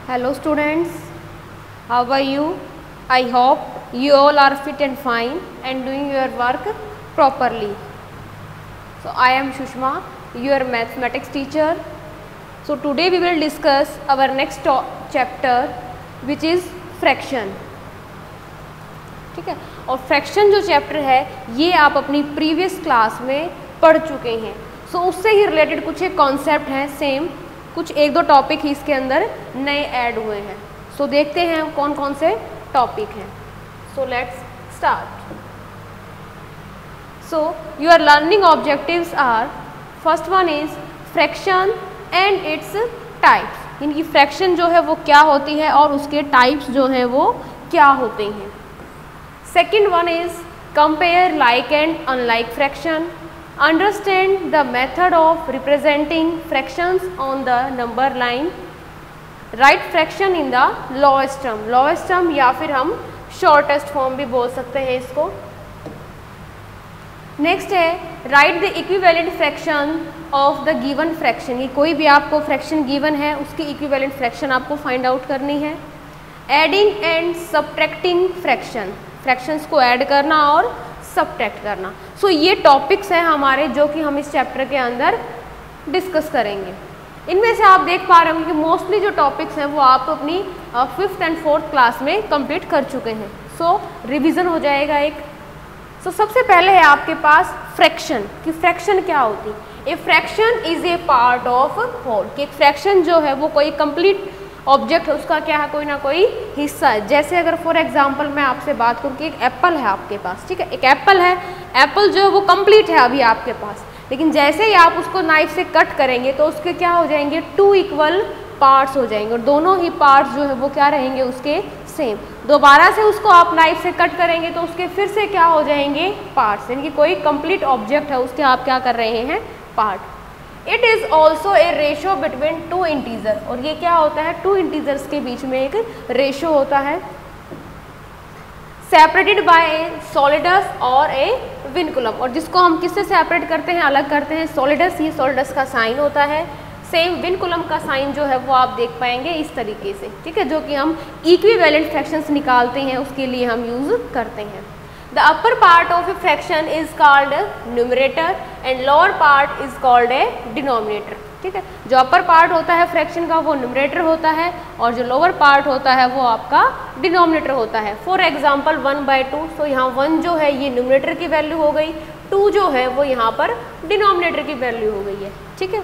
Hello students, how are you? I hope you all are fit and fine and doing your work properly. So I am Shushma, your mathematics teacher. So today we will discuss our next chapter which is fraction. ठीक है, और fraction जो chapter है ये आप अपनी previous class में पढ़ चुके हैं. सो उससे ही रिलेटेड कुछ एक कॉन्सेप्ट हैं सेम, कुछ एक दो टॉपिक ही इसके अंदर नए ऐड हुए हैं. सो देखते हैं कौन कौन से टॉपिक हैं. So let's start. So your learning objectives are, first one is fraction and its types. इनकी फ्रैक्शन जो है वो क्या होती है और उसके टाइप्स जो हैं वो क्या होते हैं. Second one is compare like and unlike fraction. Understand the method of representing fractions on the number line. Write fraction in the lowest term. Lowest term या फिर हम shortest form भी बोल सकते हैं इसको. नेक्स्ट है write the equivalent fraction of the given fraction. ये कोई भी आपको fraction given है उसकी equivalent fraction आपको find out करनी है. Adding and subtracting fraction. Fractions को add करना और सब्ट्रैक्ट करना. सो ये टॉपिक्स हैं हमारे जो कि हम इस चैप्टर के अंदर डिस्कस करेंगे. इनमें से आप देख पा रहे होंगे कि मोस्टली जो टॉपिक्स हैं वो आप अपनी 5th एंड 4th क्लास में कंप्लीट कर चुके हैं. सो रिवीजन हो जाएगा एक. सो सबसे पहले है आपके पास फ्रैक्शन. कि फ्रैक्शन क्या होती है. A fraction is a part of whole. कि एक फ्रैक्शन जो है वो कोई कंप्लीट ऑब्जेक्ट है, उसका क्या है, कोई ना कोई हिस्सा है. जैसे अगर फॉर एग्जांपल मैं आपसे बात करूँ कि एक एप्पल है आपके पास. ठीक है, एक एप्पल है. एप्पल जो है वो कंप्लीट है अभी आपके पास, लेकिन जैसे ही आप उसको नाइफ से कट करेंगे तो उसके क्या हो जाएंगे, 2 इक्वल पार्ट्स हो जाएंगे और दोनों ही पार्ट्स जो है वो क्या रहेंगे उसके सेम. दोबारा से उसको आप नाइफ से कट करेंगे तो उसके फिर से क्या हो जाएंगे, पार्ट्स. यानी कि कोई कंप्लीट ऑब्जेक्ट है उसके आप क्या कर रहे हैं, part. It is also a ratio between 2 integer. और ये क्या होता है, 2 इंटीजर्स के बीच में एक रेशो होता है. सेपरेटेड बाय ए सॉलिडस और ए विनकुलम. और जिसको हम किससे सेपरेट करते हैं, अलग करते हैं, सॉलिडस. ये सॉलिडस का साइन होता है. सेम विनकुलम का साइन जो है वो आप देख पाएंगे इस तरीके से. ठीक है, जो कि हम इक्विवेलेंट फ्रैक्शंस निकालते हैं उसके लिए हम यूज़ करते हैं. The upper part of a fraction is called numerator and lower part is called a denominator. ठीक है, जो अपर पार्ट होता है फ्रैक्शन का वो न्यूमरेटर होता है और जो लोअर पार्ट होता है वो आपका डिनोमिनेटर होता है. For example 1/2. तो यहाँ 1 जो है ये न्यूमरेटर की वैल्यू हो गई, 2 जो है वो यहाँ पर डिनोमिनेटर की वैल्यू हो गई है. ठीक है,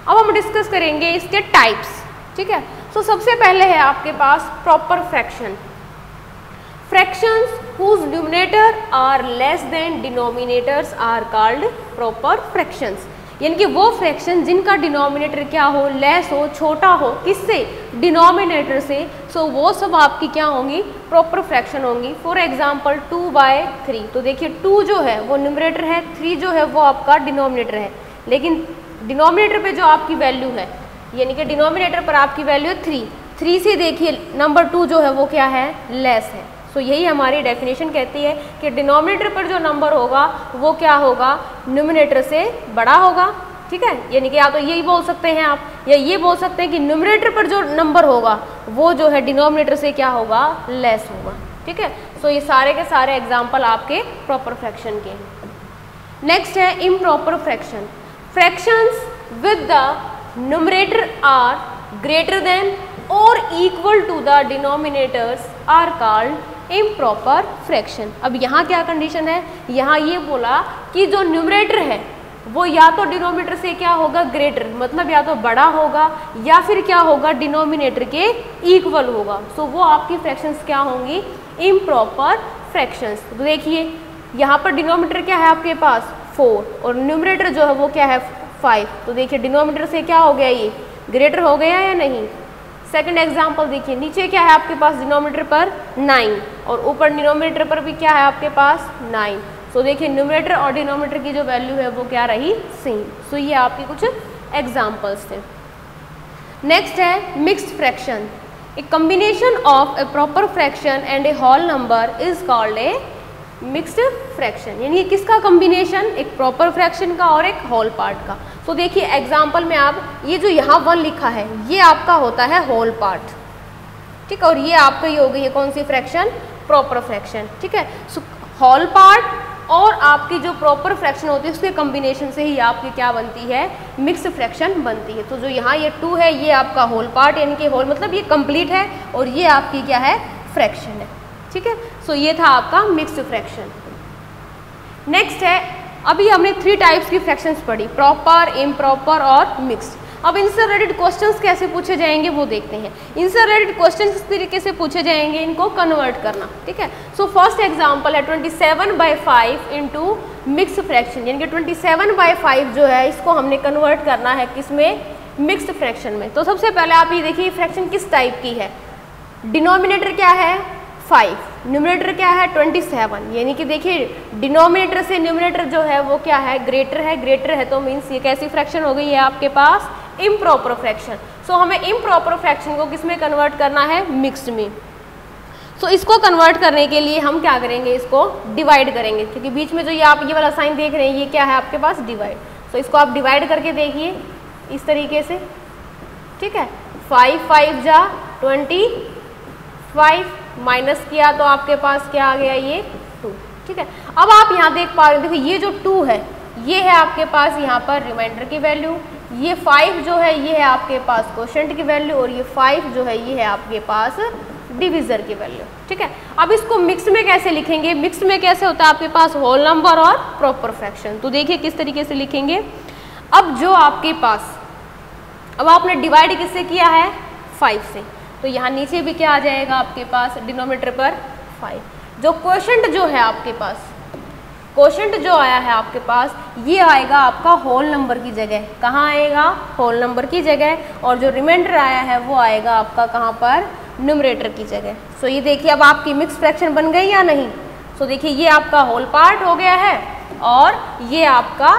अब हम डिस्कस करेंगे इसके टाइप्स. ठीक है, तो सबसे पहले है आपके पास proper fraction. Fractions whose numerator are less than denominators are called proper fractions. यानी कि वो फ्रैक्शन जिनका डिनोमिनेटर क्या हो, लेस हो, छोटा हो, किससे, डिनोमिनेटर से. सो वो सब आपकी क्या होंगी, प्रॉपर फ्रैक्शन होंगी. For example 2/3. तो देखिए 2 जो है वो न्यूमरेटर है, 3 जो है वो आपका डिनोमिनेटर है. लेकिन डिनोमिनेटर पे जो आपकी वैल्यू है, यानी कि डिनोमिनेटर पर आपकी वैल्यू है 3. 3 से देखिए नंबर 2 जो है वो क्या है, लेस है. तो यही हमारी डेफिनेशन कहती है कि डिनोमिनेटर पर जो नंबर होगा वो क्या होगा, न्यूमरेटर से बड़ा होगा. ठीक है, यानी कि या तो यही बोल सकते हैं आप या ये बोल सकते हैं कि न्यूमरेटर पर जो नंबर होगा वो जो है डिनोमिनेटर से क्या होगा, लेस होगा. ठीक है, सो ये सारे के सारे एग्जाम्पल आपके प्रॉपर फ्रैक्शन के हैं. नेक्स्ट है improper fraction. Fractions with the numerator are greater than और equal to the denominators are called improper fraction. अब यहाँ क्या कंडीशन है, यहाँ ये बोला कि जो न्यूमरेटर है वो या तो डिनोमिनेटर से क्या होगा, ग्रेटर, मतलब या तो बड़ा होगा या फिर क्या होगा, डिनोमिनेटर के इक्वल होगा. सो वो आपकी फ्रैक्शंस क्या होंगी, इम्प्रॉपर फ्रैक्शंस. तो देखिए यहाँ पर डिनोमिनेटर क्या है आपके पास 4 और न्यूमरेटर जो है वो क्या है 5. तो देखिए डिनोमिनेटर से क्या हो गया, ये ग्रेटर हो गया या नहीं. सेकंड एग्जांपल देखिए, नीचे क्या है आपके पास डिनोमिनेटर पर 9 और ऊपर डिनोमिनेटर पर भी क्या है आपके पास 9. सो देखिए न्यूमरेटर और डिनोमिनेटर की जो वैल्यू है वो क्या रही, सेम. सो ये आपके कुछ एग्जांपल्स थे. नेक्स्ट है mixed fraction. A combination of a proper fraction and a whole number is called a mixed fraction, यानी कि किसका कॉम्बिनेशन, एक प्रॉपर फ्रैक्शन का और एक होल पार्ट का। तो देखिए एग्जांपल में आप ये जो यहाँ 1 लिखा है ये आपका होता है होल पार्ट, ठीक है, और ये आपका ये हो गई है कौन सी फ्रैक्शन, प्रॉपर फ्रैक्शन, ठीक है। सो होल पार्ट और आपकी जो प्रॉपर फ्रैक्शन होती है उसके कॉम्बिनेशन से ही आपकी क्या बनती है, मिक्स्ड फ्रैक्शन बनती है। तो जो यहाँ ये 2 है ये आपका होल पार्ट, यानी कि होल मतलब ये कंप्लीट है, और ये आपकी क्या है, फ्रैक्शन है, ठीक है। सो ये था आपका मिक्स्ड फ्रैक्शन। नेक्स्ट है, अभी हमने 3 टाइप्स की फ्रैक्शंस पढ़ी, प्रॉपर, इम्प्रॉपर और मिक्स्ड। अब इनसे रिलेटेड क्वेश्चंस कैसे पूछे जाएंगे वो देखते हैं। इनसे रिलेटेड क्वेश्चंस इस तरीके से पूछे जाएंगे, इनको कन्वर्ट करना, ठीक है। सो फर्स्ट एग्जांपल है 27/5 इंटू मिक्स्ड फ्रैक्शन, यानी कि 27/5 जो है इसको हमने कन्वर्ट करना है किसमें, मिक्स्ड फ्रैक्शन में। तो सबसे पहले आप ये देखिए फ्रैक्शन किस टाइप की है, डिनोमिनेटर क्या है 5, न्यूमरेटर क्या है 27, यानी कि देखिए डिनोमिनेटर से न्यूमरेटर जो है वो क्या है, ग्रेटर है, ग्रेटर है तो मीन्स ये कैसी फ्रैक्शन हो गई है आपके पास, इम्प्रॉपर फ्रैक्शन। सो हमें इम्प्रॉपर फ्रैक्शन को किस में कन्वर्ट करना है, मिक्स्ड में। सो इसको कन्वर्ट करने के लिए हम क्या करेंगे, इसको डिवाइड करेंगे, क्योंकि बीच में जो ये आप ये वाला साइन देख रहे हैं ये क्या है आपके पास, डिवाइड। सो इसको आप डिवाइड करके देखिए इस तरीके से, ठीक है। 5 5 जा 25, माइनस किया तो आपके पास क्या आ गया, ये 2, ठीक है। अब आप यहाँ देख पा रहे हो, देखो ये जो 2 है ये है आपके पास यहाँ पर रिमाइंडर की वैल्यू, ये 5 जो है ये है आपके पास क्वोशंट की वैल्यू, और ये 5 जो है ये है आपके पास डिविजर की वैल्यू, ठीक है। अब इसको मिक्स में कैसे लिखेंगे, मिक्स में कैसे होता है आपके पास होल नंबर और प्रॉपर फ्रैक्शन। तो देखिए किस तरीके से लिखेंगे। अब जो आपके पास, अब आपने डिवाइड किससे किया है, 5 से, तो यहाँ नीचे भी क्या आ जाएगा आपके पास, डिनोमिनेटर पर 5। जो क्वोशंट जो है आपके पास, क्वोशंट जो आया है आपके पास ये आएगा आपका होल नंबर की जगह, कहाँ आएगा, होल नंबर की जगह, और जो रिमाइंडर आया है वो आएगा आपका कहाँ पर, न्यूमरेटर की जगह। सो ये देखिए अब आपकी मिक्स फ्रैक्शन बन गई या नहीं। सो देखिए ये आपका होल पार्ट हो गया है और ये आपका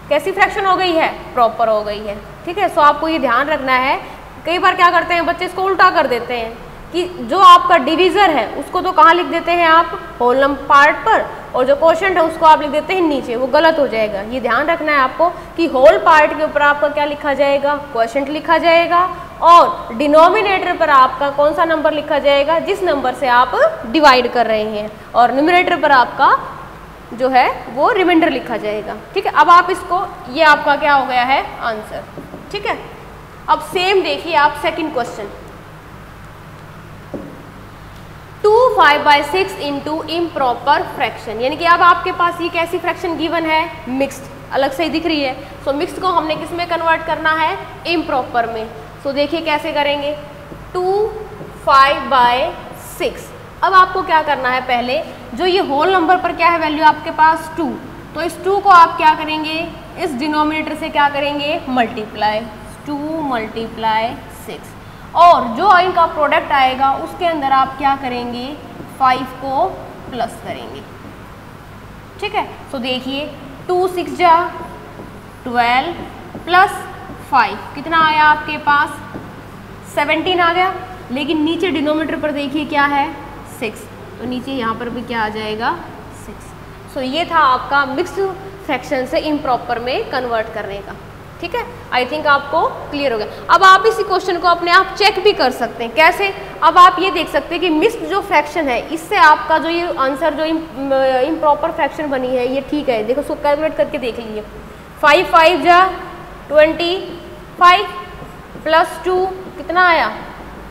कैसी फ्रैक्शन हो गई है, प्रॉपर हो गई है, ठीक है। सो आपको ये ध्यान रखना है, कई बार क्या करते हैं बच्चे, इसको उल्टा कर देते हैं कि जो आपका डिवीज़र है उसको तो कहाँ लिख देते हैं आप, होल नंबर पार्ट पर, और जो क्वोशंट है उसको आप लिख देते हैं नीचे, वो गलत हो जाएगा। ये ध्यान रखना है आपको कि होल पार्ट के ऊपर आपका क्या लिखा जाएगा, क्वोशंट लिखा जाएगा, और डिनोमिनेटर पर आपका कौन सा नंबर लिखा जाएगा, जिस नंबर से आप डिवाइड कर रहे हैं, और न्यूमरेटर पर आपका जो है वो रिमाइंडर लिखा जाएगा, ठीक है। अब आप इसको, ये आपका क्या हो गया है, आंसर, ठीक है। अब सेम देखिए आप second question, 2/5/6 into improper fraction, यानी कि अब आपके पास ये कैसी फ्रैक्शन गिवन है, मिक्स्ड, अलग से ही दिख रही है। सो मिक्स्ड को हमने किस में कन्वर्ट करना है, इम्प्रॉपर में। सो देखिए कैसे करेंगे, 2/5/6। अब आपको क्या करना है, पहले जो ये होल नंबर पर क्या है वैल्यू आपके पास 2, तो इस 2 को आप क्या करेंगे, इस डिनोमिनेटर से क्या करेंगे, मल्टीप्लाई, 2 × 6, और जो इनका प्रोडक्ट आएगा उसके अंदर आप क्या करेंगे, 5 को प्लस करेंगे, ठीक है। सो देखिए 2 6 जा 12 प्लस 5 कितना आया आपके पास, 17 आ गया, लेकिन नीचे डिनोमिनेटर पर देखिए क्या है, 6, तो नीचे यहाँ पर भी क्या आ जाएगा, 6। सो ये था आपका मिक्स्ड फ्रैक्शन से इम्प्रॉपर में कन्वर्ट करने का, ठीक है। आई थिंक आपको क्लियर हो गया। अब आप इसी क्वेश्चन को अपने आप चेक भी कर सकते हैं, कैसे, अब आप ये देख सकते हैं कि मिक्स्ड जो फ्रैक्शन है इससे आपका जो ये आंसर जो इम्प्रॉपर फ्रैक्शन बनी है ये ठीक है। देखो उसको कैलकुलेट करके देख लीजिए, 5 5 जा 25 प्लस 2 कितना आया,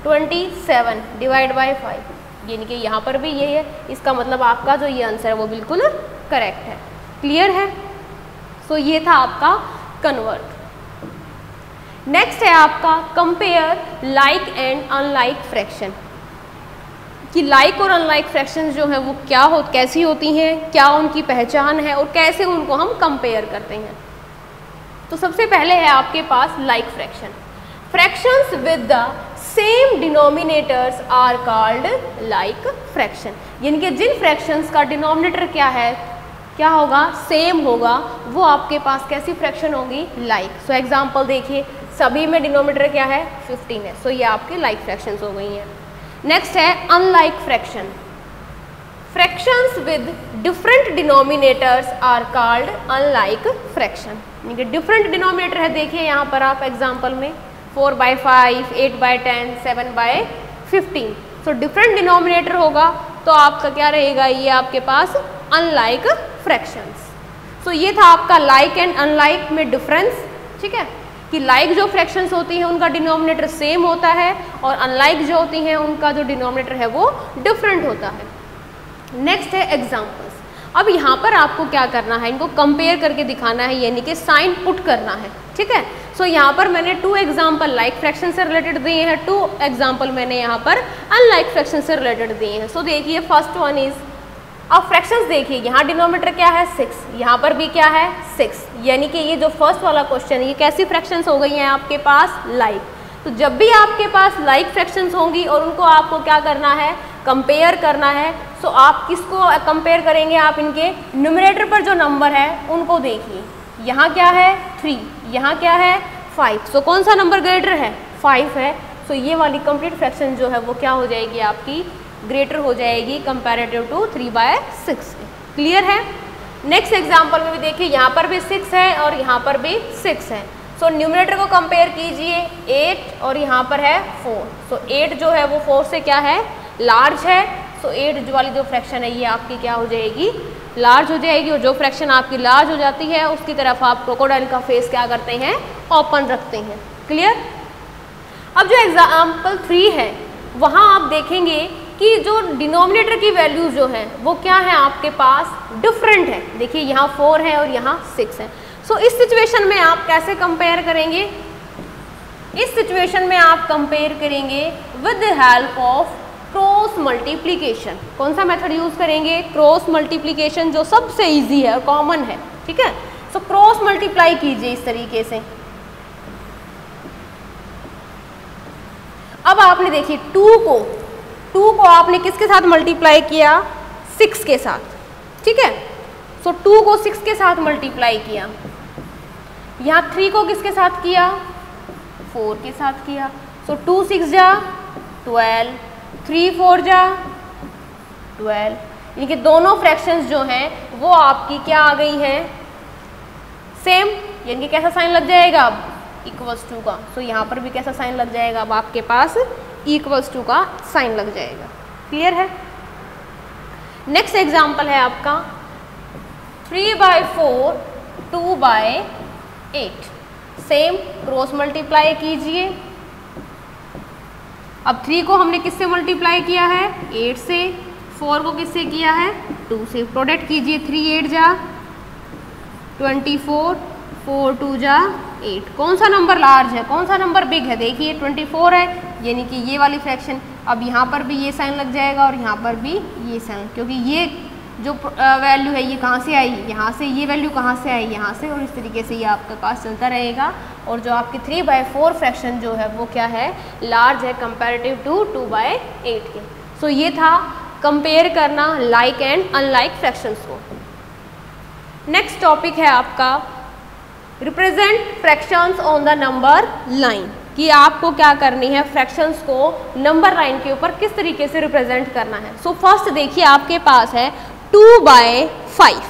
27 डिवाइड बाय 5, यानी कि यहाँ पर भी ये है, इसका मतलब आपका जो ये आंसर है वो बिल्कुल करेक्ट है। क्लियर है। सो ये था आपका कन्वर्ट। नेक्स्ट है आपका compare like and unlike fraction, कि लाइक और अनलाइक फ्रैक्शंस जो हैं वो क्या कैसी होती हैं, क्या उनकी पहचान है और कैसे उनको हम कंपेयर करते हैं। तो सबसे पहले है आपके पास like fraction. Fractions with the same denominators are called like fraction, यानी कि जिन फ्रैक्शंस का डिनोमिनेटर क्या है, क्या होगा, सेम होगा, वो आपके पास कैसी फ्रैक्शन होगी, लाइक। सो एग्जांपल देखिए, सभी में डिनोमिनेटर क्या है, 15 है। सो ये आपके लाइक फ्रैक्शंस हो गई हैं। नेक्स्ट है unlike fraction. Fractions with different denominators are called unlike fraction. यानी कि डिफरेंट डिनोमिनेटर है, देखिए यहाँ पर आप एग्जाम्पल में 4/5, 8/10, 7/15। सो डिफरेंट डिनोमिनेटर होगा तो आपका क्या रहेगा, ये आपके पास अनलाइक फ्रैक्शंस। सो ये था आपका लाइक एंड अनलाइक में डिफरेंस। ठीक है, कि लाइक जो फ्रैक्शंस होती हैं उनका डिनोमिनेटर सेम होता है और अनलाइक जो होती हैं उनका जो डिनोमिनेटर है वो डिफरेंट होता है। नेक्स्ट है एग्जाम्पल्स। अब यहाँ पर आपको क्या करना है, इनको कंपेयर करके दिखाना है, यानी कि साइन पुट करना है। ठीक है, सो यहाँ पर मैंने 2 एग्जाम्पल लाइक फ्रैक्शन से रिलेटेड दिए हैं, 2 एग्जाम्पल मैंने यहाँ पर अनलाइक फ्रैक्शन से रिलेटेड दिए हैं। सो देखिए फर्स्ट वन इज, अब फ्रैक्शंस देखिए, यहाँ डिनोमिनेटर क्या है 6, यहाँ पर भी क्या है 6, यानी कि ये जो फर्स्ट वाला क्वेश्चन, ये कैसी फ्रैक्शंस हो गई हैं आपके पास, लाइक। तो जब भी आपके पास लाइक फ्रैक्शंस होंगी और उनको आपको क्या करना है, कंपेयर करना है, सो आप किसको कंपेयर करेंगे, आप इनके न्यूमरेटर पर जो नंबर है उनको देखिए। यहाँ क्या है 3, यहाँ क्या है 5, सो कौन सा नंबर ग्रेटर है, 5 है। सो ये वाली कंप्लीट फ्रैक्शन जो है वो क्या हो जाएगी आपकी, ग्रेटर हो जाएगी कंपैरेटिव टू 3/6। क्लियर है। नेक्स्ट एग्जाम्पल में भी देखिए, यहाँ पर भी 6 है और यहाँ पर भी 6 है। सो न्यूमरेटर को कंपेयर कीजिए, 8 और यहाँ पर है 4। सो 8 जो है वो 4 से क्या है, लार्ज है। सो 8 वाली जो फ्रैक्शन है ये आपकी क्या हो जाएगी, लार्ज हो जाएगी। और जो फ्रैक्शन आपकी लार्ज हो जाती है उसकी तरफ आप क्रोकोडाइल का फेस क्या करते हैं, ओपन रखते हैं। क्लियर। अब जो एग्जाम्पल 3 है वहाँ आप देखेंगे कि जो डिनोमिनेटर की वैल्यू जो है वो क्या है आपके पास, डिफरेंट है। देखिए यहाँ 4 है और यहाँ 6 है। सो इस सिचुएशन में आप कैसे कंपेयर करेंगे, इस सिचुएशन में आप कंपेयर करेंगे with the help of cross multiplication. कौन सा मेथड यूज करेंगे, क्रॉस मल्टीप्लिकेशन, जो सबसे इजी है और कॉमन है। ठीक है, सो क्रॉस मल्टीप्लाई कीजिए इस तरीके से। अब आपने देखिए 2 को आपने किसके साथ मल्टीप्लाई किया, 6 के साथ। ठीक है, सो 2 को 6 के साथ मल्टीप्लाई किया। यहाँ 3 को किसके साथ किया, 4 के साथ किया। सो 2 6 जा 12, 3 4 जा 12, यानी कि दोनों फ्रैक्शंस जो हैं वो आपकी क्या आ गई हैं, सेम। यानी कि कैसा साइन लग जाएगा अब, इक्वल्स टू का। सो यहाँ पर भी कैसा साइन लग जाएगा, अब आपके पास इक्वल्स टू का साइन लग जाएगा। क्लियर है। नेक्स्ट एग्जाम्पल है आपका 3/4, 2/8। सेम क्रॉस मल्टीप्लाई कीजिए। अब 3 को हमने किससे मल्टीप्लाई किया है, 8 से। 4 को किससे किया है, 2 से। प्रोडक्ट कीजिए, 3 8 जा 24, 4 2 जा 8। कौन सा नंबर लार्ज है, कौन सा नंबर बिग है, देखिए 24 है, यानी कि ये वाली फ्रैक्शन। अब यहाँ पर भी ये साइन लग जाएगा और यहाँ पर भी ये साइन, क्योंकि ये जो वैल्यू है ये कहाँ से आई, यहाँ से। ये वैल्यू कहाँ से आई, यहाँ से। और इस तरीके से ये आपके पास चलता रहेगा। और जो आपकी 3/4 फ्रैक्शन जो है वो क्या है, लार्ज है कंपैरेटिव टू 2/8 के। सो ये था कंपेयर करना लाइक एंड अनलाइक फ्रैक्शंस को। नेक्स्ट टॉपिक है आपका represent fractions on the number line, कि आपको क्या करनी है, फ्रैक्शंस को नंबर लाइन के ऊपर किस तरीके से रिप्रेजेंट करना है। सो फर्स्ट देखिए आपके पास है 2/5।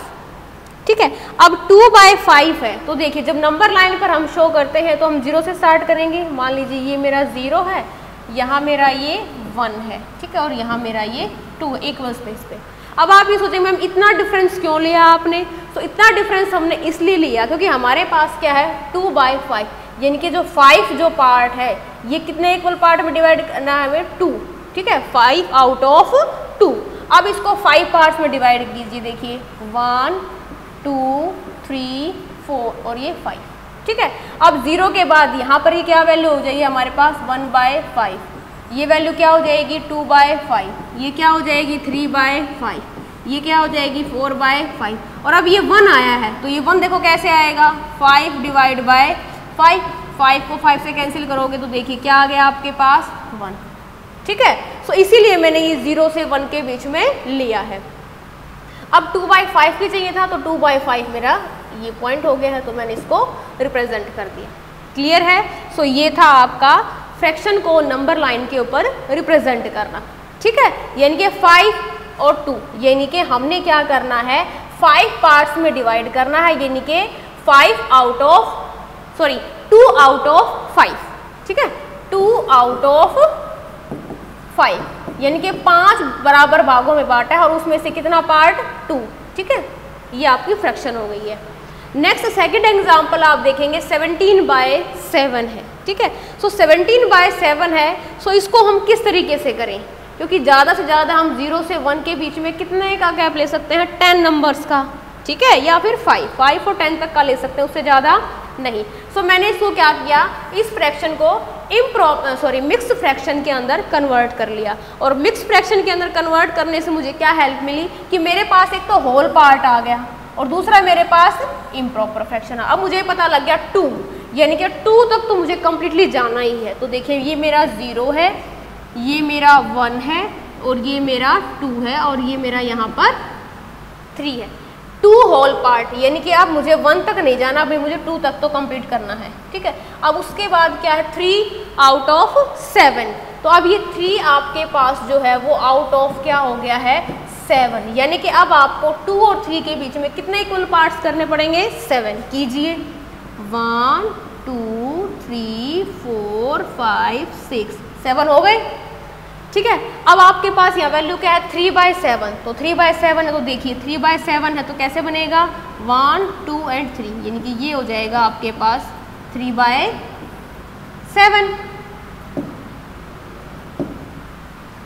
ठीक है, अब 2/5 है तो देखिए जब नंबर लाइन पर हम शो करते हैं तो हम 0 से स्टार्ट करेंगे। मान लीजिए ये मेरा 0 है, यहाँ मेरा ये 1 है। ठीक है, और यहाँ मेरा ये 2 इक्वल स्पेस पे। अब आप ये सोचेंगे मैम इतना डिफरेंस क्यों लिया आपने, तो इतना डिफरेंस हमने इसलिए लिया क्योंकि हमारे पास क्या है 2/5, यानी कि जो 5 जो पार्ट है ये कितने इक्वल पार्ट में डिवाइड करना है हमें, 2। ठीक है, 5 आउट ऑफ 2। अब इसको 5 पार्ट्स में डिवाइड कीजिए। देखिए 1 2 3 4 और ये 5। ठीक है, अब 0 के बाद यहाँ पर ये क्या वैल्यू हो जाएगी हमारे पास 1/5। ये वैल्यू क्या हो जाएगी 2/5। ये क्या हो जाएगी 3/5। ये क्या हो जाएगी 4/5। और अब ये 1 आया है तो ये 1 देखो कैसे आएगा, 5 डिवाइड बाय 5। 5 को 5 से कैंसिल करोगे तो देखिए क्या आ गया आपके पास 1। ठीक है, सो इसीलिए मैंने ये 0 से 1 के बीच में लिया है। अब 2/5 भी चाहिए था तो 2/5 मेरा ये पॉइंट हो गया है तो मैंने इसको रिप्रेजेंट कर दिया। क्लियर है। सो ये था आपका फ्रैक्शन को नंबर लाइन के ऊपर रिप्रेजेंट करना। ठीक है, यानी कि 5 और 2, यानी कि हमने क्या करना है 5 पार्ट्स में डिवाइड करना है, यानी कि 2 आउट ऑफ 5, ठीक है, 2 आउट ऑफ 5, यानी कि 5 बराबर भागों में बांटा है और उसमें से कितना पार्ट 2, ठीक है, ये आपकी फ्रैक्शन हो गई है। नेक्स्ट सेकंड एग्जांपल आप देखेंगे 17/7 है, ठीक है। सो 17/7 है, सो इसको हम किस तरीके से करें, क्योंकि ज़्यादा से ज़्यादा हम 0 से 1 के बीच में कितने का गैप ले सकते हैं 10 नंबर्स का, ठीक है, या फिर 5 और 10 तक का ले सकते हैं, उससे ज़्यादा नहीं। सो मैंने इसको क्या किया, इस फ्रैक्शन को मिक्स्ड फ्रैक्शन के अंदर कन्वर्ट कर लिया, और मिक्स्ड फ्रैक्शन के अंदर कन्वर्ट करने से मुझे क्या हेल्प मिली कि मेरे पास एक तो होल पार्ट आ गया और दूसरा मेरे पास इम्प्रॉपर फ्रैक्शन है। अब मुझे पता लग गया 2, यानी कि 2 तक तो मुझे कंप्लीटली जाना ही है। तो देखिए ये मेरा 0 है, ये मेरा 1 है, और ये मेरा 2 है, और ये मेरा यहाँ पर 3 है। 2 होल पार्ट, यानी कि अब मुझे 1 तक नहीं जाना, अभी मुझे 2 तक तो कंप्लीट करना है, ठीक है। अब उसके बाद क्या है 3 आउट ऑफ 7, तो अब ये 3 आपके पास जो है वो आउट ऑफ क्या हो गया है 7, यानी कि अब आपको 2 और 3 के बीच में कितने इक्वल पार्ट्स करने पड़ेंगे 7। कीजिए 1 2 3 4 5 6 7 हो गए, ठीक है। अब आपके पास यहाँ वैल्यू क्या है 3/7, तो 3/7 है, तो देखिए 3/7 है तो कैसे बनेगा 1 2 और 3, यानी कि ये हो जाएगा आपके पास 3/7,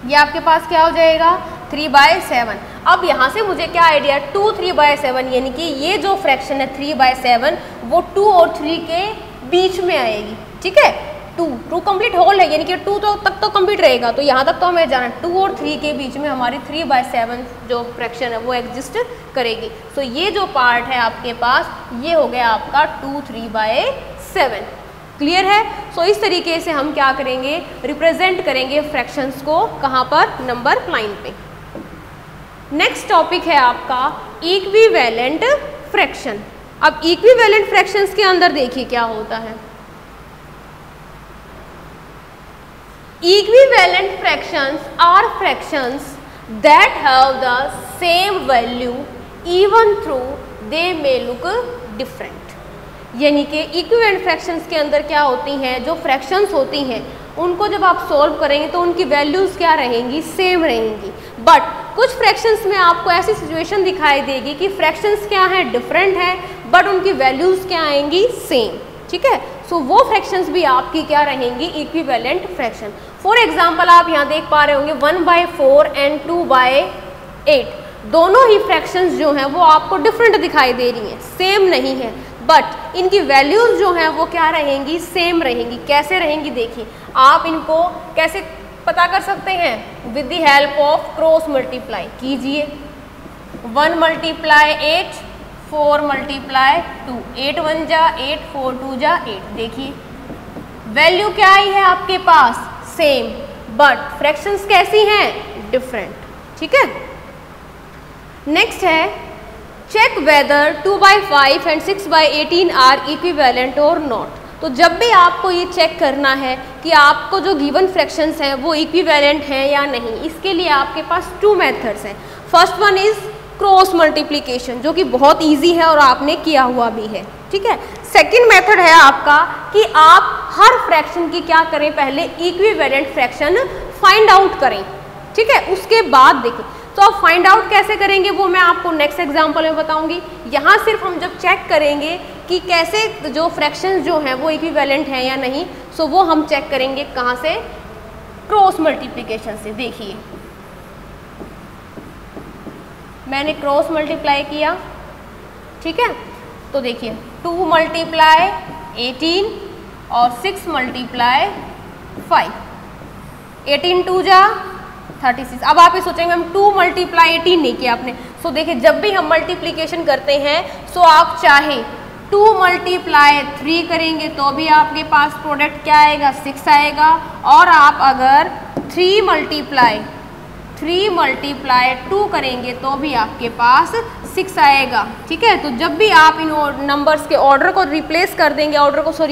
ये आपके पास क्या हो जाएगा 3/7। अब यहाँ से मुझे क्या आइडिया 2 3/7, यानी कि ये जो फ्रैक्शन है 3/7 वो 2 और 3 के बीच में आएगी, ठीक है। 2 कंप्लीट होल है, यानी कि 2 तक तो कंप्लीट रहेगा, तो यहाँ तक तो हमें जाना 2 और 3 के बीच में हमारी 3/7 जो फ्रैक्शन है वो एग्जिस्ट करेगी। तो ये जो पार्ट है आपके पास ये हो गया आपका 2 3/7। क्लियर है। सो इस तरीके से हम क्या करेंगे रिप्रेजेंट करेंगे फ्रैक्शंस को, कहाँ पर नंबर लाइन पे। नेक्स्ट टॉपिक है आपका इक्विवेलेंट फ्रैक्शन। अब इक्विवेलेंट फ्रैक्शंस के अंदर देखिए क्या होता है। Equivalent fractions are fractions that have the same value even though they may look different। यानी कि इक्विवेलेंट फ्रैक्शंस के अंदर क्या होती हैं, जो फ्रैक्शंस होती हैं उनको जब आप सॉल्व करेंगे तो उनकी वैल्यूज़ क्या रहेंगी, सेम रहेंगी। बट कुछ फ्रैक्शंस में आपको ऐसी सिचुएशन दिखाई देगी कि फ्रैक्शंस क्या हैं, डिफरेंट हैं, बट उनकी वैल्यूज़ क्या आएंगी, सेम। ठीक है। सो वो फ्रैक्शंस भी आपकी क्या रहेंगी, इक्विवेलेंट फ्रैक्शन। फॉर एग्जाम्पल आप यहाँ देख पा रहे होंगे 1/4 एंड 2/8 दोनों ही फ्रैक्शंस जो हैं वो आपको डिफरेंट दिखाई दे रही हैं, सेम नहीं है, बट इनकी वैल्यूज़ जो हैं वो क्या रहेंगी, सेम रहेंगी। कैसे रहेंगी देखिए, आप इनको कैसे पता कर सकते हैं, with the help of cross multiply कीजिए। 1 × 8 4 × 2 8 1 जा 8 4 2 जा 8। देखिए वैल्यू क्या आई है आपके पास, सेम, बट फ्रैक्शंस कैसी हैं, डिफरेंट। ठीक है। नेक्स्ट है check whether 2/5 and 6/18 are equivalent और नॉट। तो जब भी आपको ये चेक करना है कि आपको जो गिवन फ्रैक्शंस हैं वो इक्विवेलेंट हैं या नहीं, इसके लिए आपके पास 2 मेथड्स हैं। First one is cross multiplication, जो कि बहुत इजी है और आपने किया हुआ भी है। ठीक है। सेकंड मेथड है आपका कि आप हर फ्रैक्शन की क्या करें, पहले इक्विवेलेंट फ्रैक्शन फाइंड आउट करें। ठीक है, उसके बाद देखें। तो आप फाइंड आउट कैसे करेंगे वो मैं आपको नेक्स्ट एग्जांपल में बताऊंगी। यहाँ सिर्फ हम जब चेक करेंगे कि कैसे जो फ्रैक्शंस जो हैं वो इक्विवेलेंट हैं या नहीं, सो वो हम चेक करेंगे कहाँ से, क्रॉस मल्टीप्लिकेशन से। देखिए मैंने क्रॉस मल्टीप्लाई किया, ठीक है, तो देखिए 2 × 18 और 6 × 5 18 2 जा 36। अब आप ये सोचेंगे हम 2 × 18 नहीं किया आपने। सो देखिए जब भी हम मल्टीप्लिकेशन करते हैं सो आप चाहे 2 × 3 करेंगे तो भी आपके पास प्रोडक्ट क्या आएगा, 6 आएगा, और आप अगर 3 × 3 मल्टीप्लाई 2 करेंगे तो भी आपके पास 6 आएगा। ठीक है, तो जब भी आप इन नंबर्स के ऑर्डर को रिप्लेस कर देंगे,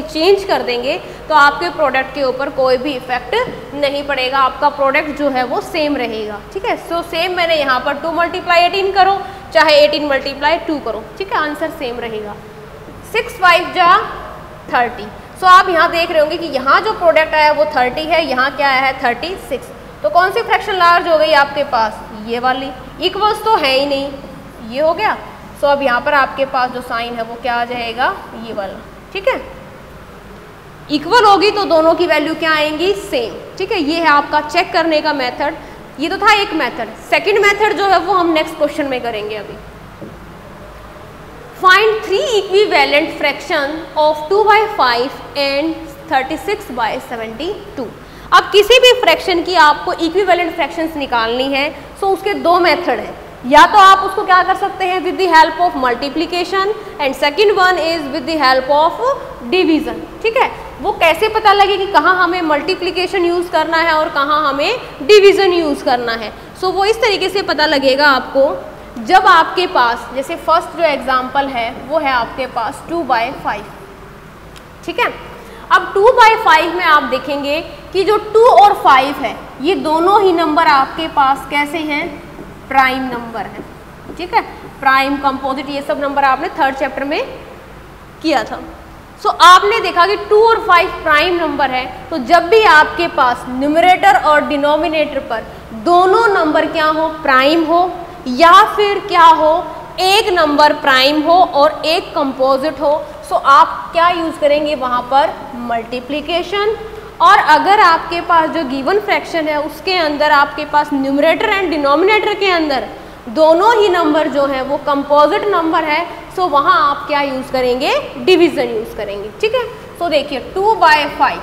चेंज कर देंगे, तो आपके प्रोडक्ट के ऊपर कोई भी इफेक्ट नहीं पड़ेगा, आपका प्रोडक्ट जो है वो सेम रहेगा। ठीक है, सो सेम मैंने यहाँ पर 2 मल्टीप्लाई 18 करो, चाहे 18 मल्टीप्लाई 2 करो, ठीक है, आंसर सेम रहेगा। 6 5 जा 30। सो आप यहाँ देख रहे होंगे कि यहाँ जो प्रोडक्ट आया वो 30 है, यहाँ क्या आया है 36। तो कौन सी फ्रैक्शन लार्ज हो गई आपके पास, ये वाली। इक्वल्स तो है ही नहीं, ये हो गया। सो अब यहाँ पर आपके पास जो साइन है वो क्या आ जाएगा, ये वाला। ठीक है, इक्वल होगी तो दोनों की वैल्यू क्या आएंगी, सेम। ठीक है, ये है आपका चेक करने का मेथड। ये तो था एक मेथड। सेकंड मेथड जो है वो हम नेक्स्ट क्वेश्चन में करेंगे अभी। Find 3 equivalent fraction of 2/5 and 36/72। अब किसी भी फ्रैक्शन की आपको इक्विवेलेंट फ्रैक्शंस निकालनी है, सो उसके दो मेथड हैं। या तो आप उसको क्या कर सकते हैं with the help of multiplication, and second one is with the help of division. ठीक है, वो कैसे पता लगे कि कहाँ हमें मल्टीप्लिकेशन यूज़ करना है और कहाँ हमें डिवीजन यूज़ करना है। सो वो इस तरीके से पता लगेगा आपको, जब आपके पास जैसे फर्स्ट जो एग्जाम्पल है वो है आपके पास 2/5। ठीक है, अब 2/5 में आप देखेंगे कि जो 2 और 5 है ये दोनों ही नंबर आपके पास कैसे हैं, प्राइम नंबर है। ठीक है, प्राइम, कंपोजिट, ये सब नंबर आपने थर्ड चैप्टर में किया था। सो आपने देखा कि 2 और 5 प्राइम नंबर है, तो जब भी आपके पास न्यूमरेटर और डिनोमिनेटर पर दोनों नंबर क्या हो, प्राइम हो, या फिर क्या हो, एक नंबर प्राइम हो और एक कंपोजिट हो, सो आप क्या यूज़ करेंगे वहाँ पर, मल्टीप्लिकेशन। और अगर आपके पास जो गिवन फ्रैक्शन है उसके अंदर आपके पास न्यूमरेटर एंड डिनोमिनेटर के अंदर दोनों ही नंबर जो है वो कंपोजिट नंबर है, सो वहाँ आप क्या यूज़ करेंगे, डिवीज़न यूज़ करेंगे। ठीक है, सो देखिए 2/5,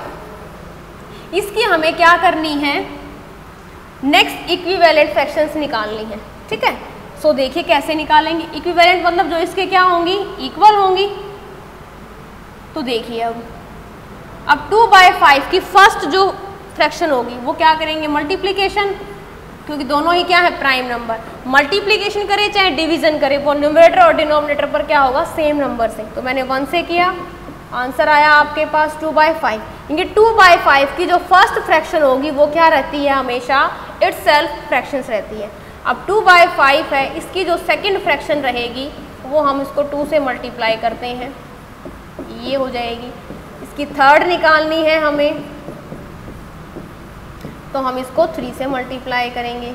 इसकी हमें क्या करनी है, नेक्स्ट इक्विवेलेंट फ्रैक्शंस निकालनी है। ठीक है, सो देखिए कैसे निकालेंगे। इक्विवेलेंट मतलब जो इसके क्या होंगी, इक्वल होंगी। तो देखिए अब 2/5 की फर्स्ट जो फ्रैक्शन होगी वो क्या करेंगे, मल्टीप्लिकेशन, क्योंकि दोनों ही क्या है, प्राइम नंबर। मल्टीप्लिकेशन करें चाहे डिवीजन करें, वो न्यूमरेटर और डिनोमिनेटर पर क्या होगा, सेम नंबर से। तो मैंने 1 से किया, आंसर आया आपके पास 2/5। क्योंकि 2/5 की जो फर्स्ट फ्रैक्शन होगी वो क्या रहती है, हमेशा इटसेल्फ फ्रैक्शंस रहती है। अब 2/5 है, इसकी जो सेकंड फ्रैक्शन रहेगी वो हम इसको 2 से मल्टीप्लाई करते हैं, ये हो जाएगी। इसकी थर्ड निकालनी है हमें, तो हम इसको 3 से मल्टीप्लाई करेंगे।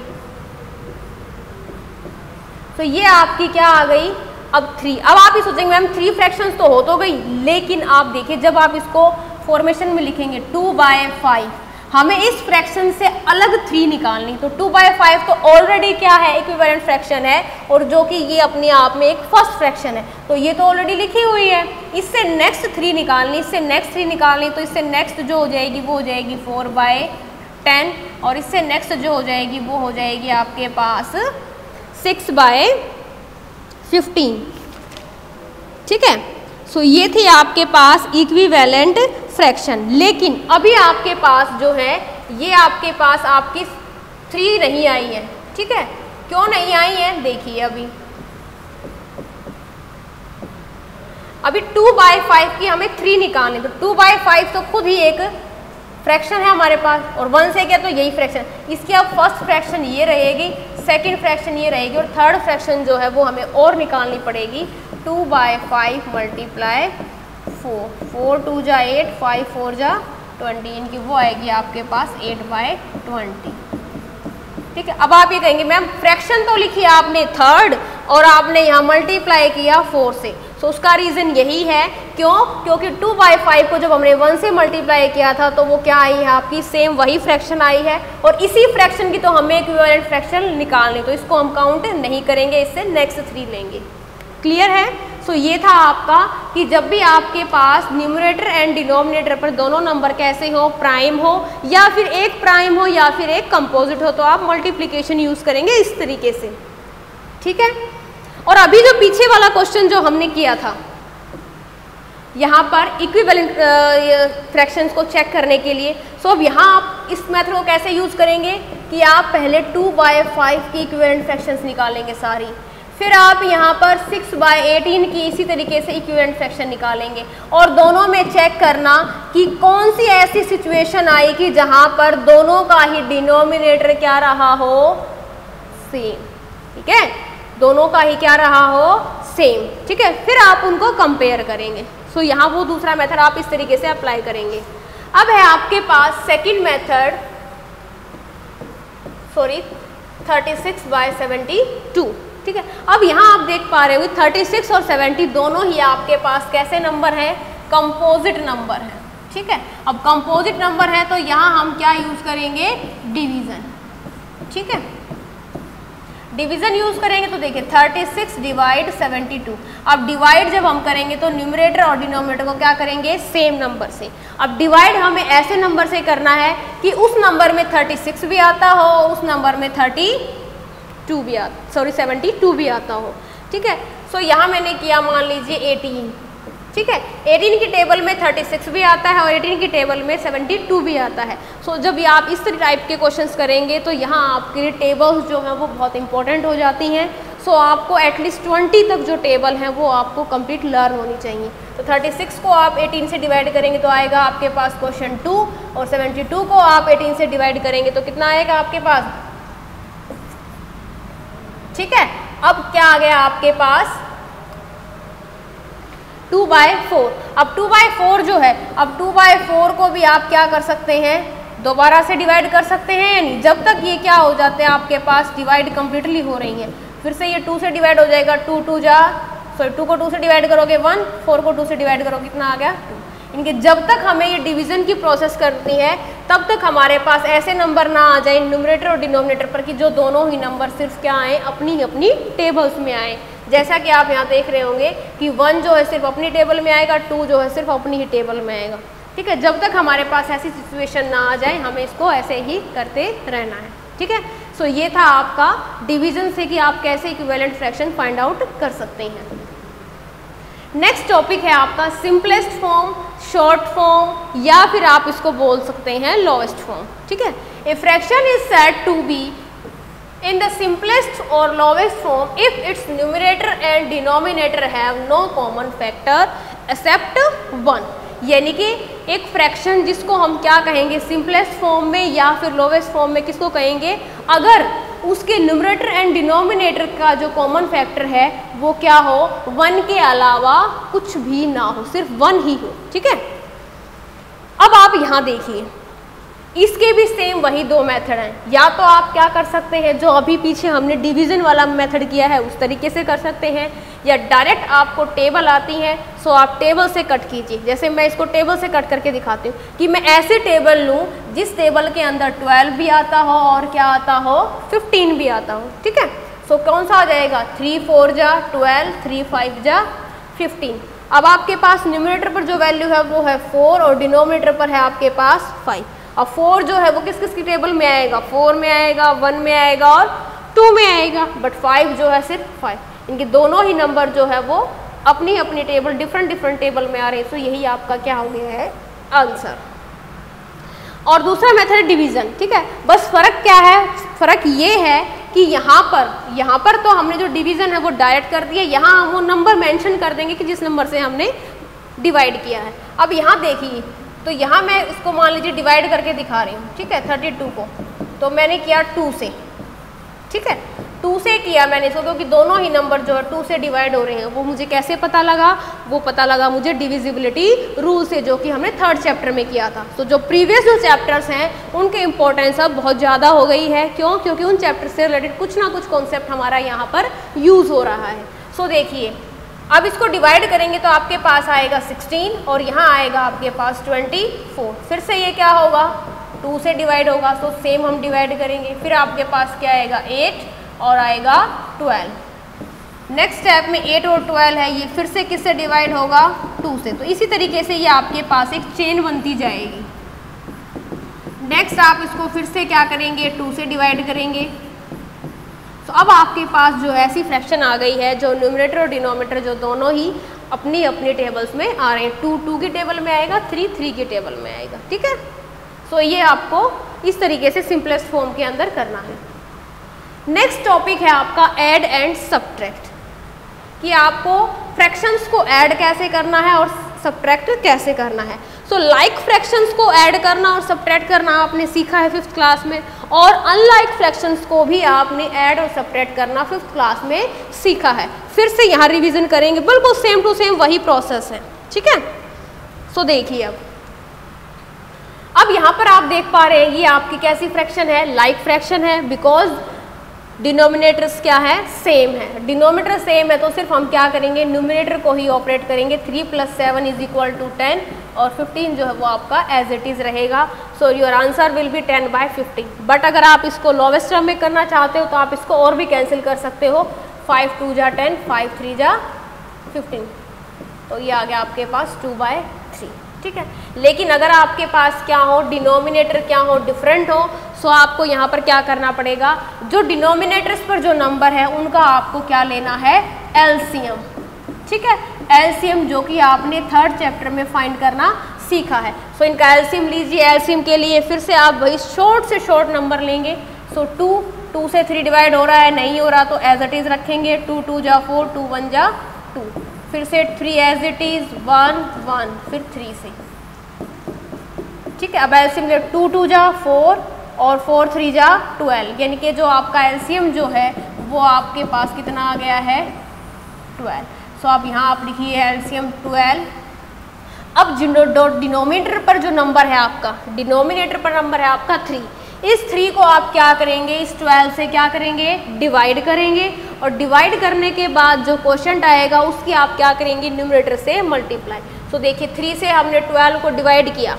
तो ये आपकी क्या आ गई, अब 3। अब आप ये सोचेंगे मैम 3 फ्रैक्शंस तो हो तो गई, लेकिन आप देखिए जब आप इसको फॉर्मेशन में लिखेंगे 2/5, हमें इस फ्रैक्शन से अलग 3 निकालनी। तो 2/5 तो ऑलरेडी क्या है, इक्विवेलेंट फ्रैक्शन है, और जो कि ये अपने आप में एक फर्स्ट फ्रैक्शन है, तो ये तो ऑलरेडी लिखी हुई है। इससे नेक्स्ट 3 निकालनी, इससे नेक्स्ट 3 निकालनी, तो इससे नेक्स्ट जो हो जाएगी वो हो जाएगी 4/10, और इससे नेक्स्ट जो हो जाएगी वो हो जाएगी आपके पास 6/15। ठीक है, सो ये थी आपके पास इक्विवेलेंट फ्रैक्शन। लेकिन अभी आपके पास जो है ये आपके पास आपकी 3 नहीं आई है। ठीक है, क्यों नहीं आई है, देखिए अभी 2/5 की हमें 3 निकालनी, तो 2/5 तो खुद ही एक फ्रैक्शन है हमारे पास, और 1 से क्या, तो यही फ्रैक्शन। इसकी अब फर्स्ट फ्रैक्शन ये रहेगी, सेकंड फ्रैक्शन ये रहेगी, और थर्ड फ्रैक्शन जो है वो हमें और निकालनी पड़ेगी। 2/5 मल्टीप्लाई 4 2 जा 8, 5 4 जा 20, इनकी वो आएगी आपके पास 8/20। ठीक है, अब आप ये कहेंगे मैम फ्रैक्शन तो लिखी आपने थर्ड और आपने यहाँ मल्टीप्लाई किया 4 से। सो उसका रीज़न यही है, क्यों, क्योंकि 2/5 को जब हमने 1 से मल्टीप्लाई किया था तो वो क्या आई है आपकी, सेम वही फ्रैक्शन आई है, और इसी फ्रैक्शन की तो हमें इक्विवेलेंट फ्रैक्शन निकालनी, तो इसको हम काउंट नहीं करेंगे, इससे नेक्स्ट 3 लेंगे। क्लियर है। सो ये था आपका कि जब भी आपके पास न्यूमरेटर एंड डिनोमिनेटर पर दोनों नंबर कैसे हो, प्राइम हो, या फिर एक प्राइम हो या फिर एक कंपोजिट हो, तो आप मल्टीप्लिकेशन यूज़ करेंगे इस तरीके से। ठीक है, और अभी जो पीछे वाला क्वेश्चन जो हमने किया था, यहाँ पर इक्विवेलेंट फ्रैक्शंस को चेक करने के लिए, सो अब यहाँ आप इस मेथड को कैसे यूज़ करेंगे, कि आप पहले 2/5 की इक्विवेलेंट फ्रैक्शंस निकालेंगे सारी, फिर आप यहाँ पर 6/18 की इसी तरीके से इक्विवेलेंट फ्रैक्शन निकालेंगे और दोनों में चेक करना कि कौन सी ऐसी सिचुएशन आई कि जहाँ पर दोनों का ही डिनोमिनेटर क्या रहा हो, सेम। ठीक है, दोनों का ही क्या रहा हो, सेम। ठीक है, फिर आप उनको कंपेयर करेंगे। सो यहाँ वो दूसरा मेथड आप इस तरीके से अप्लाई करेंगे। अब है आपके पास सेकंड मेथड, 36/72। ठीक है, अब यहाँ आप देख पा रहे हो 36 और 70 दोनों ही आपके पास कैसे नंबर है, कंपोजिट नंबर है। ठीक है, अब कंपोजिट नंबर है तो यहाँ हम क्या यूज करेंगे, डिवीजन। ठीक है, डिवीजन यूज करेंगे तो देखिए 36 डिवाइड 72। अब डिवाइड जब हम करेंगे तो न्यूमरेटर और डिनोमिनेटर को क्या करेंगे, सेम नंबर से। अब डिवाइड हमें ऐसे नंबर से करना है कि उस नंबर में 36 भी आता हो, उस नंबर में 72 भी आता हो। ठीक है, सो यहाँ मैंने किया मान लीजिए 18। ठीक है, 18 की टेबल में 36 भी आता है और 18 की टेबल में 72 भी आता है। सो जब ये आप इस टाइप के क्वेश्चंस करेंगे तो यहाँ आपके लिए टेबल्स जो हैं वो बहुत इंपॉर्टेंट हो जाती हैं। सो आपको एटलीस्ट 20 तक जो टेबल हैं वो आपको कंप्लीट लर्न होनी चाहिए। तो 36 को आप 18 से डिवाइड करेंगे तो आएगा आपके पास क्वेश्चन 2, और 72 को आप 18 से डिवाइड करेंगे तो कितना आएगा आपके पास। ठीक है, अब क्या आ गया आपके पास, 2/4। अब 2/4 जो है, अब 2/4 को भी आप क्या कर सकते हैं, दोबारा से डिवाइड कर सकते हैं, यानी जब तक ये क्या हो जाते हैं आपके पास डिवाइड कंप्लीटली हो रही है। फिर से ये 2 से डिवाइड हो जाएगा, 2 को 2 से डिवाइड करोगे 1, 4 को 2 से डिवाइड करोगे कितना आ गया 2। इनके जब तक हमें ये डिवीजन की प्रोसेस करनी है तब तक हमारे पास ऐसे नंबर ना आ जाए न्यूमरेटर और डिनोमिनेटर पर कि जो दोनों ही नंबर सिर्फ क्या आए, अपनी अपनी टेबल्स में आए। जैसा कि आप यहाँ देख रहे होंगे कि 1 जो है सिर्फ अपनी टेबल में आएगा, 2 जो है सिर्फ अपनी ही टेबल में आएगा। ठीक है, जब तक हमारे पास ऐसी सिचुएशन ना आ जाए हमें इसको ऐसे ही करते रहना है। ठीक है, सो ये था आपका डिवीजन से कि आप कैसे इक्विवेलेंट फ्रैक्शन फाइंड आउट कर सकते हैं। नेक्स्ट टॉपिक है आपका सिंपलेस्ट फॉर्म, शॉर्ट फॉर्म, या फिर आप इसको बोल सकते हैं लोएस्ट फॉर्म। ठीक है, a fraction is said to be in the simplest or lowest form if its numerator and denominator have no common factor except 1। यानी कि एक फ्रैक्शन जिसको हम क्या कहेंगे, सिंपलेस्ट फॉर्म में या फिर लोवेस्ट फॉर्म में किसको कहेंगे, अगर उसके न्यूमरेटर एंड डिनोमिनेटर का जो कॉमन फैक्टर है वो क्या हो, 1 के अलावा कुछ भी ना हो, सिर्फ 1 ही हो। ठीक है, अब आप यहाँ देखिए इसके भी सेम वही 2 मेथड हैं। या तो आप क्या कर सकते हैं, जो अभी पीछे हमने डिवीजन वाला मेथड किया है उस तरीके से कर सकते हैं, या डायरेक्ट आपको टेबल आती है सो आप टेबल से कट कीजिए। जैसे मैं इसको टेबल से कट करके दिखाती हूँ कि मैं ऐसे टेबल लूँ जिस टेबल के अंदर 12 भी आता हो और क्या आता हो, 15 भी आता हो। ठीक है, सो कौन सा आ जाएगा, 3 4 जा 12, 3 5 जा 15। अब आपके पास न्यूमरेटर पर जो वैल्यू है वो है 4 और डिनोमिनेटर पर है आपके पास 5। अब 4 जो है वो किस किस की टेबल में आएगा, 4 में आएगा, 1 में आएगा और 2 में आएगा, बट 5 जो है सिर्फ 5। इनके दोनों ही नंबर जो है वो अपनी अपनी टेबल डिफरेंट टेबल में आ रहे हैं। तो यही आपका क्या हो गया है, आंसर। और दूसरा मेथड है डिवीजन। ठीक है, बस फर्क क्या है, फर्क ये है कि यहाँ पर तो हमने जो डिवीजन है वो डायरेक्ट कर दिया, यहाँ हम वो नंबर मेंशन कर देंगे कि जिस नंबर से हमने डिवाइड किया है। अब यहाँ देखिए, तो यहाँ मैं इसको मान लीजिए डिवाइड करके दिखा रही हूँ। ठीक है, 32 को तो मैंने किया 2 से। ठीक है, 2 से किया मैंने इसको, क्योंकि दोनों ही नंबर जो है 2 से डिवाइड हो रहे हैं। वो मुझे कैसे पता लगा, वो पता लगा मुझे डिविजिबिलिटी रूल से, जो कि हमने 3rd चैप्टर में किया था। तो जो प्रीवियस जो चैप्टर्स हैं उनके इंपॉर्टेंस अब बहुत ज़्यादा हो गई है। क्यों, क्योंकि उन चैप्टर से रिलेटेड कुछ ना कुछ कॉन्सेप्ट हमारा यहाँ पर यूज़ हो रहा है। सो देखिए, अब इसको डिवाइड करेंगे तो आपके पास आएगा 16 और यहाँ आएगा आपके पास 24। फिर से ये क्या होगा, 2 से डिवाइड होगा, तो सेम हम डिवाइड करेंगे। फिर आपके पास क्या आएगा, 8 और आएगा 12। नेक्स्ट स्टेप में 8 और 12 है, ये फिर से किससे डिवाइड होगा, 2 से। तो इसी तरीके से ये आपके पास एक चेन बनती जाएगी। नेक्स्ट आप इसको फिर से क्या करेंगे, 2 से डिवाइड करेंगे। तो अब आपके पास जो ऐसी फ्रैक्शन आ गई है जो न्यूमरेटर और डिनोमिनेटर जो दोनों ही अपनी अपनी टेबल्स में आ रहे हैं। 2 2 की टेबल में आएगा, 3 3 की टेबल में आएगा। ठीक है, सो ये आपको इस तरीके से सिंपलेस्ट फॉर्म के अंदर करना है। नेक्स्ट टॉपिक है आपका ऐड एंड सब्ट्रैक्ट, कि आपको फ्रैक्शंस को ऐड कैसे करना है और सब्ट्रैक्ट कैसे करना है। सो लाइक फ्रैक्शंस को ऐड करना और सब्ट्रैक्ट करना आपने सीखा है 5th क्लास में, और अनलाइक फ्रैक्शंस को भी आपने ऐड और सब्ट्रैक्ट करना 5th क्लास में सीखा है। फिर से यहाँ रिवीजन करेंगे, बिल्कुल सेम टू सेम वही प्रोसेस है, ठीक है। सो देखिए अब यहाँ पर आप देख पा रहे हैं ये आपकी कैसी फ्रैक्शन है, लाइक फ्रैक्शन है, बिकॉज डिनोमिनेटर्स क्या है, सेम है। डिनोमिनेटर सेम है तो सिर्फ हम क्या करेंगे, न्यूमिनेटर को ही ऑपरेट करेंगे। 3 + 7 = 10 और 15 जो है वो आपका एज इट इज़ रहेगा। So your answer will be 10/15। But अगर आप इसको लोवेस्ट टर्म में करना चाहते हो तो आप इसको और भी कैंसिल कर सकते हो। 5 × 2 = 10, 5 × 3 = 15, तो ये आ गया आपके पास 2/3, ठीक है। लेकिन अगर आपके पास क्या हो, डिनोमिनेटर क्या हो, डिफरेंट हो, सो आपको यहाँ पर क्या करना पड़ेगा, जो डिनोमिनेटर्स पर जो नंबर है उनका आपको क्या लेना है, एलसीएम, ठीक है। एलसीएम जो कि आपने 3rd चैप्टर में फाइंड करना सीखा है। सो इनका एलसीएम लीजिए। एलसीएम के लिए फिर से आप वही शॉर्ट से शॉर्ट नंबर लेंगे। सो 2 से 3 डिवाइड हो रहा है, नहीं हो रहा तो एज इट इज़ रखेंगे। 2 × 2 = 4, 2 × 1 = 2, फिर से 3 एज इट इज़, 1 1, फिर 3 से, ठीक है। अब एलसीएम 2 × 2 = 4 और 4 × 3 = 12, यानी कि जो आपका एलसीएम जो है वो आपके पास कितना आ गया है, 12। सो अब यहाँ आप लिखिए एलसीएम 12। अब डिनोमिनेटर पर जो नंबर है आपका, डिनोमिनेटर पर नंबर है आपका 3, इस 3 को आप क्या करेंगे, इस 12 से क्या करेंगे, डिवाइड करेंगे, और डिवाइड करने के बाद जो क्वोशंट आएगा उसकी आप क्या करेंगे, न्यूमरेटर से मल्टीप्लाई। सो देखिए 3 से हमने 12 को डिवाइड किया,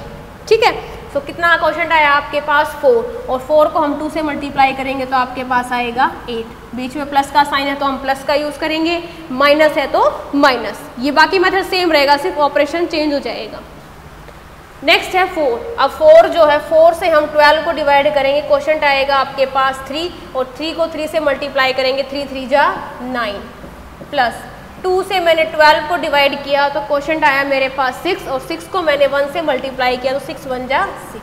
ठीक है। सो कितना क्वोशंट आया आपके पास, 4, और 4 को हम 2 से मल्टीप्लाई करेंगे तो आपके पास आएगा 8। बीच में प्लस का साइन है तो हम प्लस का यूज़ करेंगे, माइनस है तो माइनस। ये बाकी मेथड सेम रहेगा, सिर्फ ऑपरेशन चेंज हो जाएगा। नेक्स्ट है 4। अब 4 जो है, 4 से हम 12 को डिवाइड करेंगे, क्वोशंट आएगा आपके पास 3, और 3 को 3 से मल्टीप्लाई करेंगे, 3 × 3 = 9, प्लस 2 से मैंने 12 को डिवाइड किया तो क्वोशंट आया मेरे पास 6, और 6 को मैंने 1 से मल्टीप्लाई किया तो 6 × 1 = 6।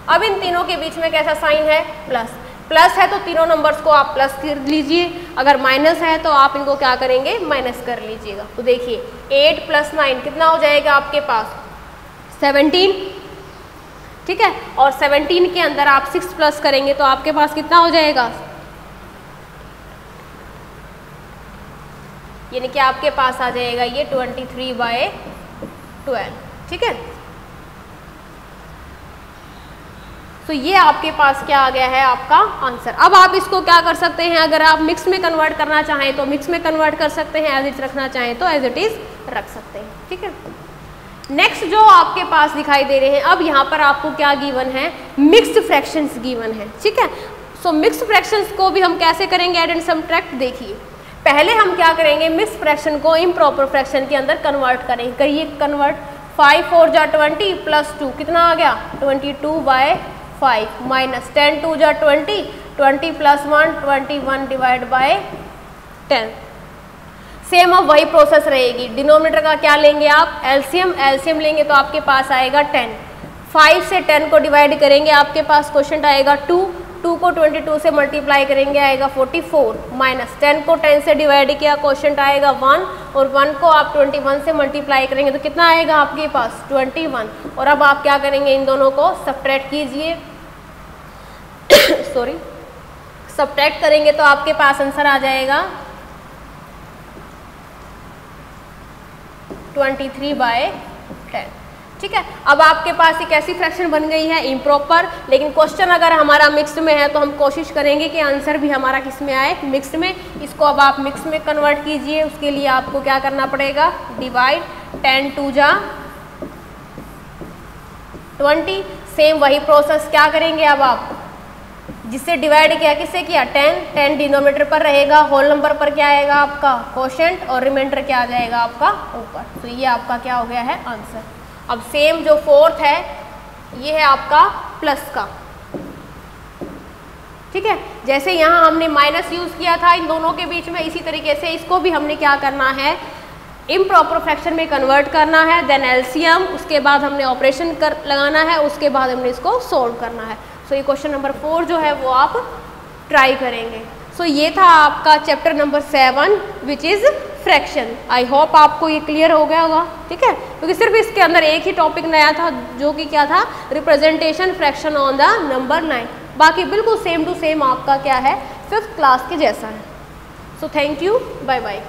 अब इन तीनों के बीच में कैसा साइन है, प्लस। प्लस है तो तीनों नंबर्स को आप प्लस कर लीजिए, अगर माइनस है तो आप इनको क्या करेंगे, माइनस कर लीजिएगा। तो देखिए 8 + 9 कितना हो जाएगा आपके पास, 17, ठीक है। और 17 के अंदर आप 6 प्लस करेंगे तो आपके पास कितना हो जाएगा, यानी कि आपके पास आ जाएगा ये 23/12, ठीक है। तो ये आपके पास क्या आ गया है, आपका आंसर। अब आप इसको क्या कर सकते हैं, अगर आप मिक्स में कन्वर्ट करना चाहें तो मिक्स में कन्वर्ट कर सकते हैं, एज इट रखना चाहें तो एज इट इज़ रख सकते हैं, ठीक है। नेक्स्ट जो आपके पास दिखाई दे रहे हैं, अब यहाँ पर आपको क्या गिवन है, मिक्स्ड फ्रैक्शंस गिवन है, ठीक है। सो मिक्स्ड फ्रैक्शंस को भी हम कैसे करेंगे, ऐड एंड सब्ट्रैक्ट। देखिए पहले हम क्या करेंगे, मिक्स्ड फ्रैक्शन को इम्प्रॉपर फ्रैक्शन के अंदर कन्वर्ट करेंगे। करिए कन्वर्ट। 5 × 4 = 20 + 2 कितना आ गया, 22/5, माइनस 10 × 2 = 20, 20 + 1 21/10। सेम अब वही प्रोसेस रहेगी। डिनोमिनेटर का क्या लेंगे आप, एलसीएम। एलसीएम लेंगे तो आपके पास आएगा 10। 5 से 10 को डिवाइड करेंगे, आपके पास क्वोशंट आएगा 2। 2 को 22 से मल्टीप्लाई करेंगे, आएगा 44, माइनस 10 को 10 से डिवाइड किया, क्वोशंट आएगा 1, और 1 को आप 21 से मल्टीप्लाई करेंगे तो कितना आएगा आपके पास, 21। और अब आप क्या करेंगे, इन दोनों को सब्ट्रैक्ट कीजिए सॉरी, सब्ट्रैक्ट करेंगे तो आपके पास आंसर आ जाएगा 23/10, ठीक है। अब आपके पास एक ऐसी फ्रैक्शन बन गई है इम्प्रॉपर, लेकिन क्वेश्चन अगर हमारा मिक्स्ड में है तो हम कोशिश करेंगे कि आंसर भी हमारा किस में आए, मिक्स्ड में। इसको अब आप मिक्स में कन्वर्ट कीजिए, उसके लिए आपको क्या करना पड़ेगा, डिवाइड। 10 × 2 = 20। सेम वही प्रोसेस क्या करेंगे, अब आप जिससे डिवाइड किया किससे किया, 10 डिनोमिनेटर पर रहेगा, होल नंबर पर क्या आएगा आपका क्वोशंट, और रिमाइंडर क्या आ जाएगा आपका ऊपर। तो ये आपका क्या हो गया है आंसर। अब सेम जो 4th है ये है आपका प्लस का, ठीक है। जैसे यहाँ हमने माइनस यूज़ किया था इन दोनों के बीच में, इसी तरीके से इसको भी हमने क्या करना है, इम्प्रॉपर फ्रैक्शन में कन्वर्ट करना है। देन एलसीएम, उसके बाद हमने ऑपरेशन लगाना है, उसके बाद हमने इसको सोल्व करना है। सो ये क्वेश्चन नंबर 4 जो है वो आप ट्राई करेंगे। सो ये था आपका chapter number 7 which is fraction. I hope आपको ये क्लियर हो गया होगा, ठीक है, क्योंकि सिर्फ इसके अंदर एक ही टॉपिक नया था जो कि क्या था, representation fraction on the number 9। बाकी बिल्कुल सेम टू सेम आपका क्या है 5th क्लास के जैसा है। So thank you, bye bye.